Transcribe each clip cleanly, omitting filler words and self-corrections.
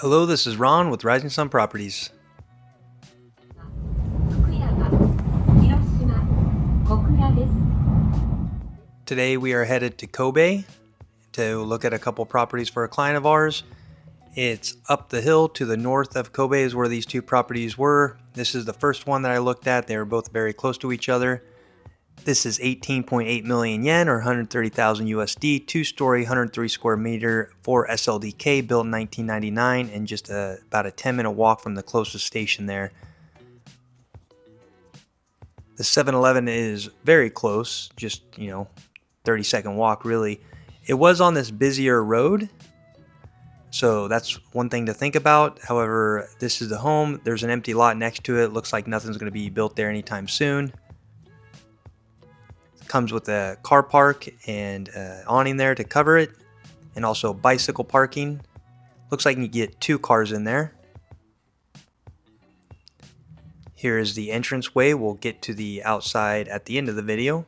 Hello, this is Ron with Rising Sun Properties. 福山、広島、小倉です。 Today we are headed to Kobe to look at a couple properties for a client of ours. It's up the hill to the north of Kobe is where these two properties were. This is the first one that I looked at. They were both very close to each other. This is 18.8 million yen or 130,000 USD, two-story, 103 square meter for SLDK, built in 1999, and just about a 10-minute walk from the closest station there. The 7-Eleven is very close, just 30-second walk really. It was on this busier road, so that's one thing to think about. However, this is the home. There's an empty lot next to it. Looks like nothing's going to be built there anytime soon. Comes with a car park and awning there to cover it, and also bicycle parking. Looks like you can get two cars in there. Here is the entranceway. We'll get to the outside at the end of the video.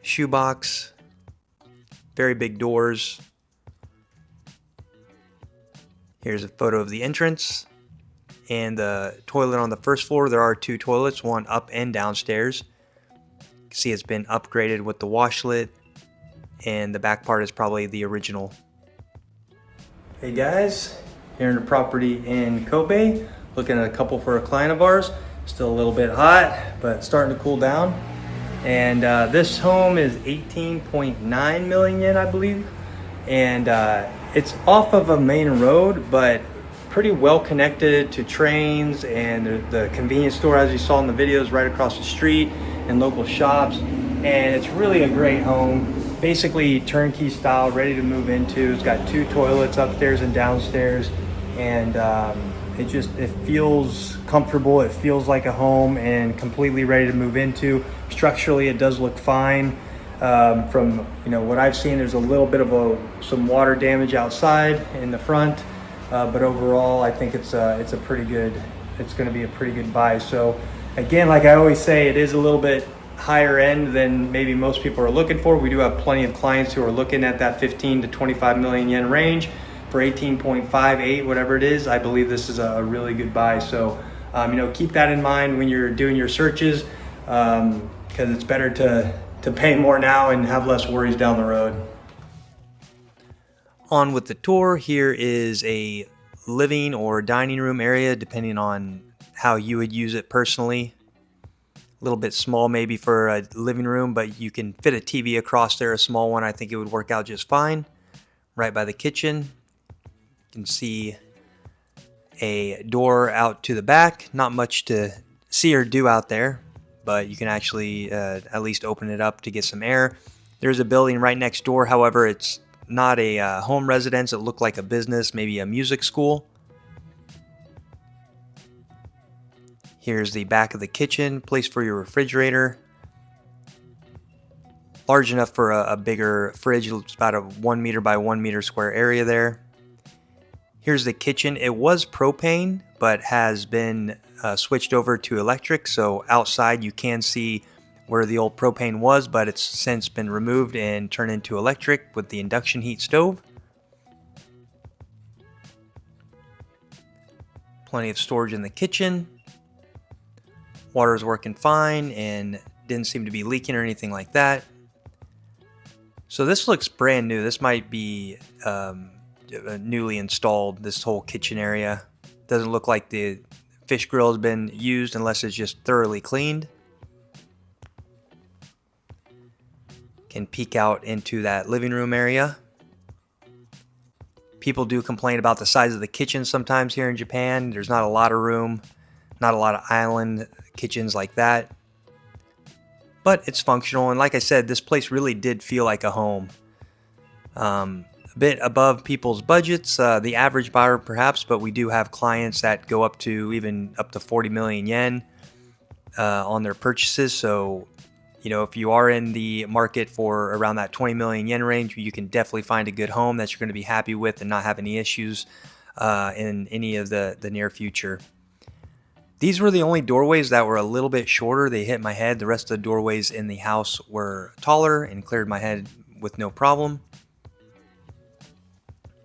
Shoebox, very big doors. Here's a photo of the entrance and the toilet on the first floor. There are two toilets, one up and downstairs. You can see it's been upgraded with the washlet, and the back part is probably the original. Hey guys, here in the property in Kobe, looking at a couple for a client of ours. Still a little bit hot, but starting to cool down. And this home is 18.9 million yen, I believe. And it's off of a main road, but pretty well connected to trains and the convenience store, as you saw in the videos, right across the street, and local shops. And it's really a great home. Basically turnkey style, ready to move into. It's got two toilets upstairs and downstairs, and it feels comfortable. It feels like a home and completely ready to move into. Structurally, it does look fine. From what I've seen, there's a little bit of some water damage outside in the front, but overall, I think it's going to be a pretty good buy. So again, like I always say, it is a little bit higher end than maybe most people are looking for. We do have plenty of clients who are looking at that 15 to 25 million yen range for 18.58, whatever it is. I believe this is a really good buy. So keep that in mind when you're doing your searches, because it's better to pay more now and have less worries down the road. On with the tour. Here is a living or dining room area, depending on how you would use it personally. A little bit small maybe for a living room, but you can fit a TV across there, a small one. I think it would work out just fine. Right by the kitchen. You can see a door out to the back. Not much to see or do out there, but you can actually at least open it up to get some air. There's a building right next door. However, it's not a home residence. It looked like a business, maybe a music school. Here's the back of the kitchen, place for your refrigerator. Large enough for a bigger fridge. It's about a 1 meter by 1 meter square area there. Here's the kitchen. It was propane, but has been switched over to electric. So outside you can see where the old propane was, but it's since been removed and turned into electric with the induction heat stove. Plenty of storage in the kitchen. Water is working fine and didn't seem to be leaking or anything like that. So this looks brand new. This might be newly installed, this whole kitchen area. Doesn't look like the fish grill has been used unless it's just thoroughly cleaned. Can peek out into that living room area. People do complain about the size of the kitchen sometimes here in Japan. There's not a lot of room, not a lot of island kitchens like that. But it's functional, and like I said, this place really did feel like a home. A bit above people's budgets, the average buyer perhaps, but we do have clients that go up to 40 million yen on their purchases. So if you are in the market for around that 20 million yen range, you can definitely find a good home that you're going to be happy with and not have any issues in any of the near future. These were the only doorways that were a little bit shorter. They hit my head. The rest of the doorways in the house were taller and cleared my head with no problem.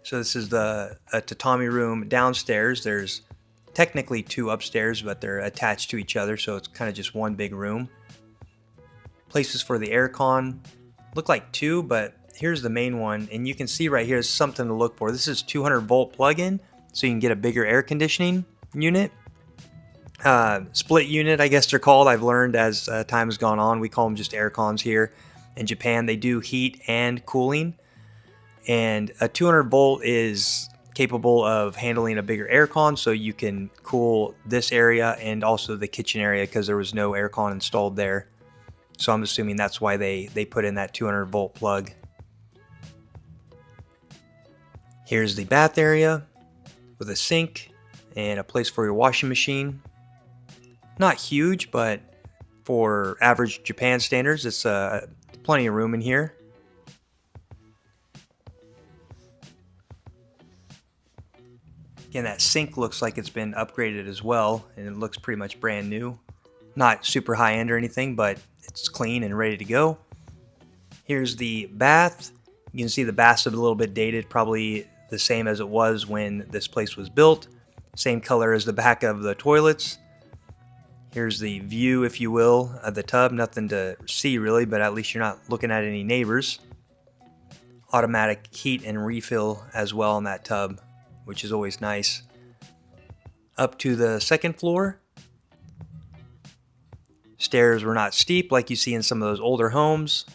So this is a tatami room downstairs. There's technically 2 upstairs, but they're attached to each other, so it's kind of just one big room. Places for the aircon. Look like 2, but here's the main one, and you can see right here is something to look for. This is 200-volt plug-in, so you can get a bigger air conditioning unit. Split unit, I guess they're called. I've learned as time has gone on. We call them just air cons here. In Japan, they do heat and cooling. And a 200 volt is capable of handling a bigger aircon, so you can cool this area and also the kitchen area because there was no aircon installed there. So I'm assuming that's why they put in that 200 volt plug. Here's the bath area with a sink and a place for your washing machine. Not huge, but for average Japan standards, it's plenty of room in here. Again, that sink looks like it's been upgraded as well, and it looks pretty much brand new. Not super high end or anything, but it's clean and ready to go. Here's the bath. You can see the bath's a little bit dated, probably the same as it was when this place was built. Same color as the back of the toilets. Here's the view, if you will, of the tub. Nothing to see really, but at least you're not looking at any neighbors. Automatic heat and refill as well in that tub, which is always nice. Up to the second floor. Stairs were not steep like you see in some of those older homes.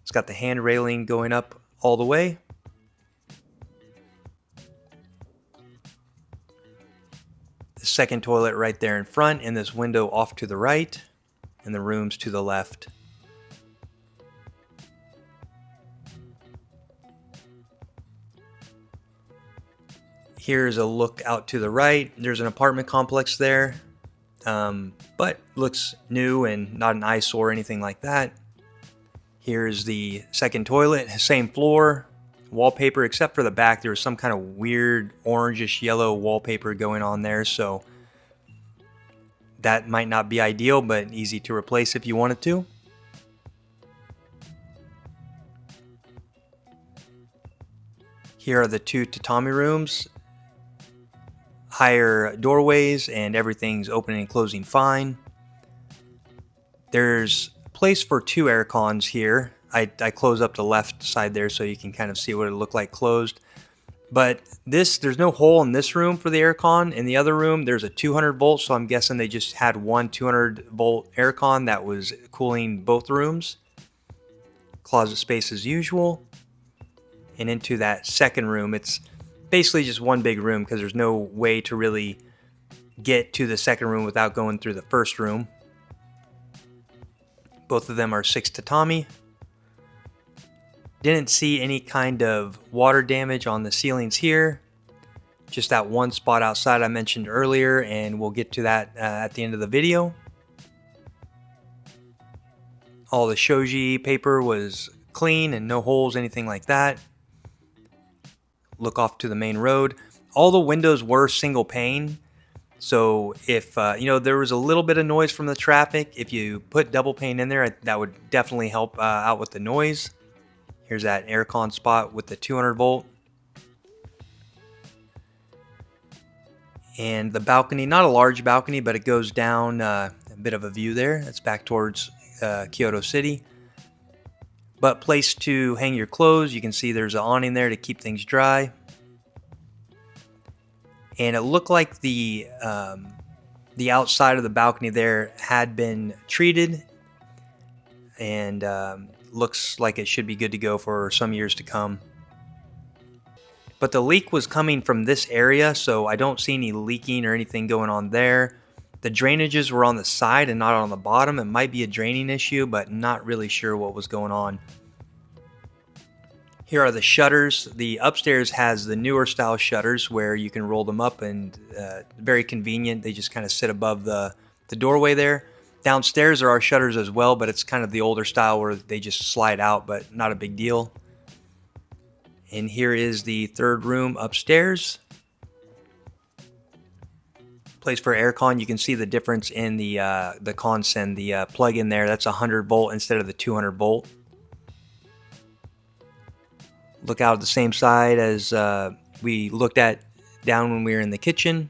It's got the hand railing going up all the way. The second toilet right there in front, and this window off to the right, and the rooms to the left. Here's a look out to the right. There's an apartment complex there, but looks new and not an eyesore or anything like that. Here's the second toilet, same floor, wallpaper, except for the back. There was some kind of weird orangish yellow wallpaper going on there, so that might not be ideal, but easy to replace if you wanted to. Here are the 2 tatami rooms. Higher doorways and everything's opening and closing fine. There's a place for 2 air cons here. I close up the left side there so you can kind of see what it looked like closed. But there's no hole in this room for the air con. In the other room, there's a 200 volt, so I'm guessing they just had one 200 volt air con that was cooling both rooms. Closet space as usual. And into that second room, it's basically just one big room because there's no way to really get to the second room without going through the first room. Both of them are 6 tatami. Didn't see any kind of water damage on the ceilings here. Just that one spot outside I mentioned earlier, and we'll get to that at the end of the video. All the shoji paper was clean and no holes, anything like that. Look off to the main road. All the windows were single pane, so if there was a little bit of noise from the traffic, if you put double pane in there, that would definitely help out with the noise. Here's that aircon spot with the 200 volt. And the balcony, not a large balcony, but it goes down a bit of a view there. It's back towards Kyoto City. But place to hang your clothes. You can see there's an awning there to keep things dry. And it looked like the outside of the balcony there had been treated, and looks like it should be good to go for some years to come. But the leak was coming from this area, so I don't see any leaking or anything going on there. The drainages were on the side and not on the bottom. It might be a draining issue, but not really sure what was going on. Here are the shutters. The upstairs has the newer style shutters where you can roll them up, and very convenient. They just kind of sit above the doorway there. Downstairs there are shutters as well, but it's kind of the older style where they just slide out, but not a big deal. And here is the third room upstairs. Place for aircon. You can see the difference in the consen, the plug in there. That's 100 volt instead of the 200 volt. Look out the same side as we looked at down when we were in the kitchen.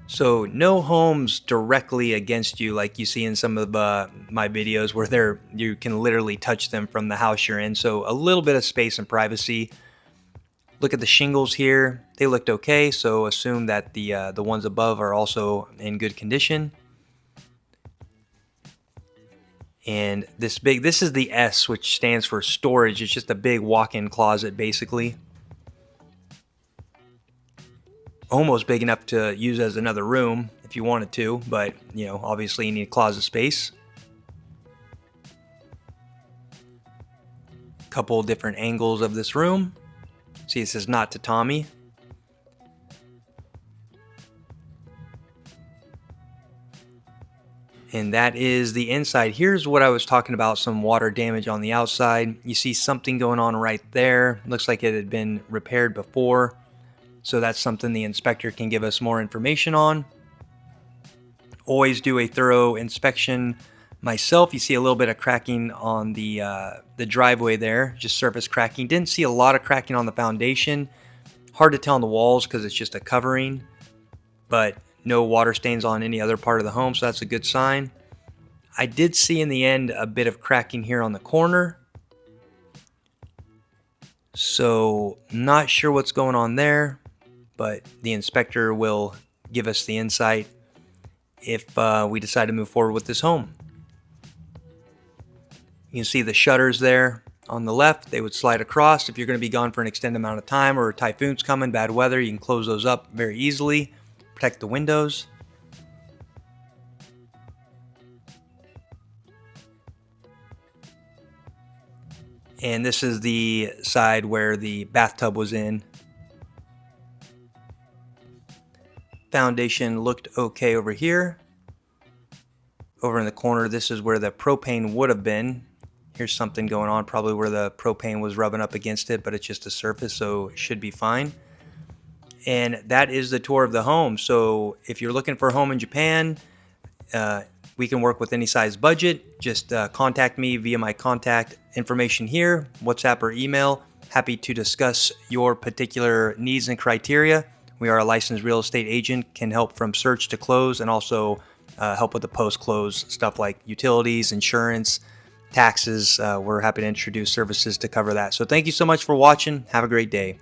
So no homes directly against you like you see in some of my videos where you can literally touch them from the house you're in. So a little bit of space and privacy. Look at the shingles here. They looked okay, so assume that the ones above are also in good condition. And this is the S, which stands for storage. It's just a big walk-in closet, basically. Almost big enough to use as another room if you wanted to, but you know, obviously you need closet space. Couple different angles of this room. See, it says not tatami. And that is the inside. Here's what I was talking about, some water damage on the outside. You see something going on right there. Looks like it had been repaired before. So that's something the inspector can give us more information on. Always do a thorough inspection myself. You see a little bit of cracking on the driveway there, just surface cracking. Didn't see a lot of cracking on the foundation. Hard to tell on the walls because it's just a covering, but no water stains on any other part of the home, so that's a good sign. I did see in the end a bit of cracking here on the corner. So not sure what's going on there, but the inspector will give us the insight if we decide to move forward with this home. You can see the shutters there on the left. They would slide across. If you're going to be gone for an extended amount of time or a typhoon's coming, bad weather, you can close those up very easily. Protect the windows. And this is the side where the bathtub was in. Foundation looked okay over here. Over in the corner, this is where the propane would have been. Here's something going on, probably where the propane was rubbing up against it, but it's just a surface, so it should be fine. And that is the tour of the home. So if you're looking for a home in Japan, we can work with any size budget. Just contact me via my contact information here, WhatsApp or email. Happy to discuss your particular needs and criteria. We are a licensed real estate agent, can help from search to close, and also help with the post-close stuff like utilities, insurance, taxes. We're happy to introduce services to cover that. So thank you so much for watching. Have a great day.